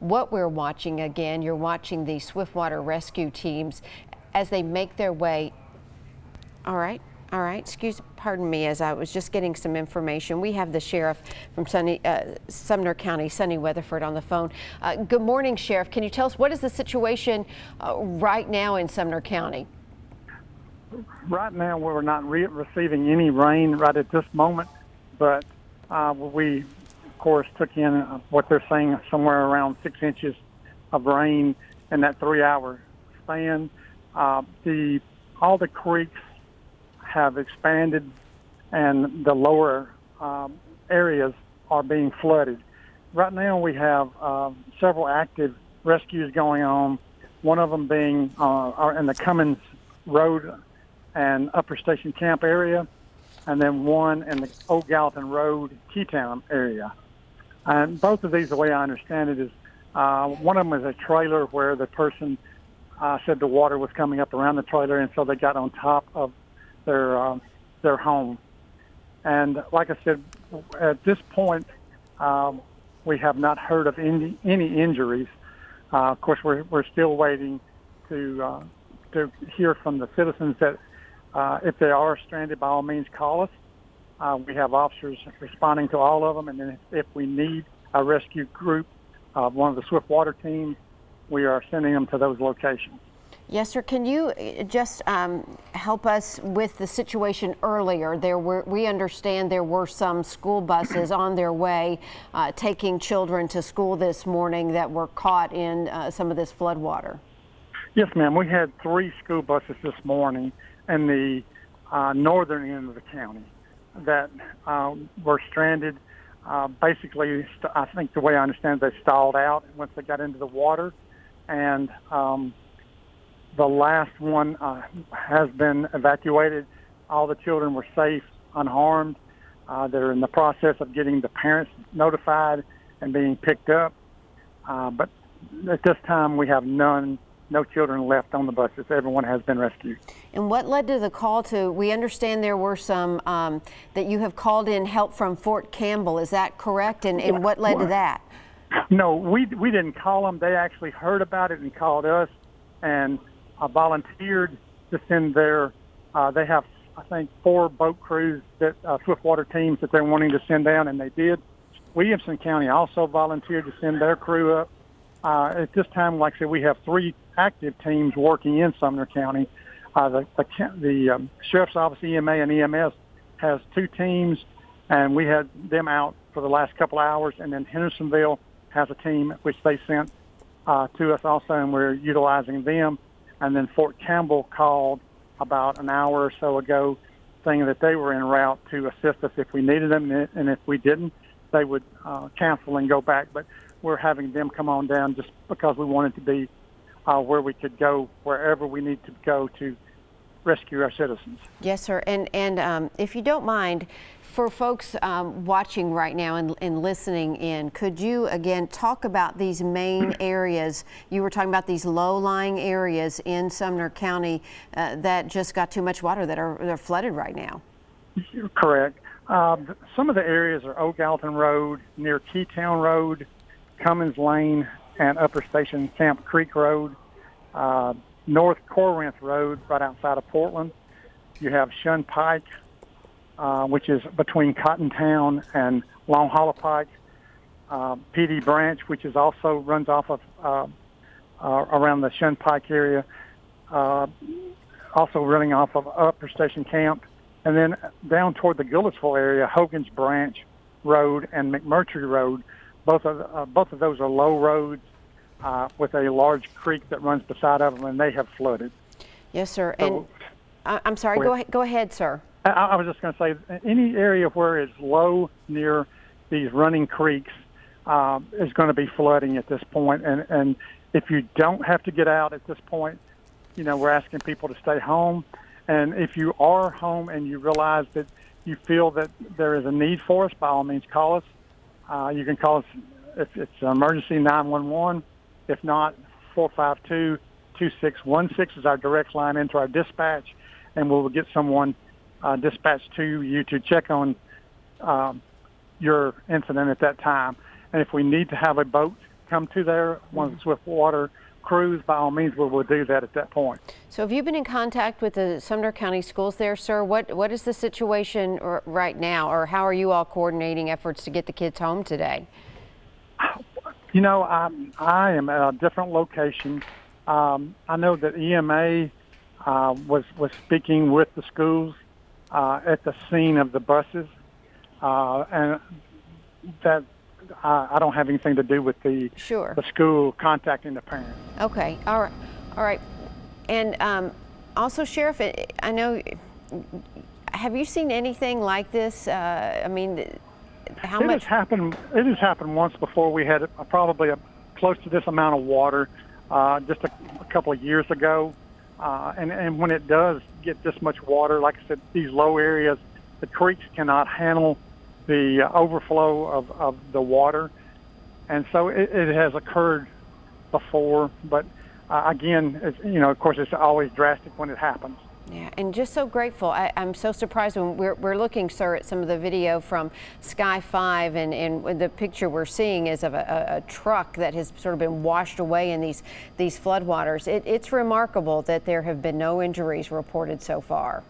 what we're watching again. You're watching the swiftwater rescue teams as they make their way. All right. Pardon me, as I was just getting some information. We have the sheriff from Sumner County, Sonny Weatherford, on the phone. Good morning, Sheriff. Can you tell us what is the situation right now in Sumner County? Right now, we're not receiving any rain right at this moment, but we, of course, took in what they're saying, somewhere around 6 inches of rain in that 3-hour span. All the creeks have expanded, and the lower areas are being flooded. Right now, we have several active rescues going on. One of them being in the Cummins Road and Upper Station Camp area, and then one in the Old Gallatin Road, Keytown area. And both of these, the way I understand it, is one of them is a trailer where the person said the water was coming up around the trailer, and so they got on top of their home. And like I said, at this point, we have not heard of any injuries. Of course, we're still waiting to hear from the citizens that if they are stranded, by all means, call us. We have officers responding to all of them, and then if we need a rescue group, one of the swiftwater teams, we are sending them to those locations. Yes, sir. Can you just help us with the situation earlier? We understand there were some school buses on their way taking children to school this morning that were caught in some of this flood water. Yes, ma'am. We had 3 school buses this morning in the northern end of the county that were stranded. Basically, I think the way I understand it, they stalled out once they got into the water, and the last one has been evacuated. All the children were safe, unharmed. They're in the process of getting the parents notified and being picked up. But at this time, we have no children left on the buses. Everyone has been rescued. And what led to the call to, we understand there were some, that you have called in help from Fort Campbell. Is that correct? And what led to that? No, we didn't call them. They actually heard about it and called us, and volunteered to send their, they have, I think, 4 boat crews, that swiftwater teams that they're wanting to send down, and they did. Williamson County also volunteered to send their crew up. At this time, like I said, we have 3 active teams working in Sumner County. The Sheriff's Office, EMA, and EMS has 2 teams, and we had them out for the last couple of hours, and then Hendersonville has a team which they sent to us also, and we're utilizing them. And then Fort Campbell called about an hour or so ago saying that they were en route to assist us if we needed them, and if we didn't, they would cancel and go back. But we're having them come on down just because we wanted to be where we could go wherever we need to go to rescue our citizens. Yes, sir. And if you don't mind, for folks watching right now and listening in, could you again talk about these main areas? You were talking about these low-lying areas in Sumner County that just got too much water, that are flooded right now. Correct. Some of the areas are Old Gallatin Road, near Keytown Road, Cummins Lane, and Upper Station Camp Creek Road, North Corinth Road right outside of Portland. You have Shun Pike, which is between Cottontown and Long Hollow Pike, PD Branch, which is also runs off of around the Shun Pike area, also running off of Upper Station Camp, and then down toward the Gillisville area, Hogan's Branch Road and McMurtry Road. Both of those are low roads with a large creek that runs beside of them, and they have flooded. Yes, sir. So, and I'm sorry. Go ahead, sir. I was just going to say, any area where it's low near these running creeks is going to be flooding at this point. And if you don't have to get out at this point, we're asking people to stay home. And if you are home and you realize that you feel that there is a need for us, by all means, call us. You can call us if it's an emergency, 911. If not, 452-2616 is our direct line into our dispatch, and we'll get someone dispatched to you to check on your incident at that time. And if we need to have a boat come to there, one of the swift water crews, by all means, we will do that at that point. So have you been in contact with the Sumner County schools there, sir? What is the situation right now, or how are you all coordinating efforts to get the kids home today? You know, I am at a different location. I know that EMA was speaking with the schools at the scene of the buses, and that I don't have anything to do with the school contacting the parents. Okay, all right. And also, Sheriff, I know, have you seen anything like this? I mean, how much? It has happened once before. We had probably close to this amount of water just a couple of years ago. And when it does get this much water, like I said, these low areas, the creeks cannot handle the overflow of the water. And so it has occurred before, but again, you know, of course, it's always drastic when it happens. Yeah, and just so grateful. I'm so surprised when we're looking, sir, at some of the video from Sky 5, and the picture we're seeing is of a truck that has sort of been washed away in these floodwaters. It's remarkable that there have been no injuries reported so far.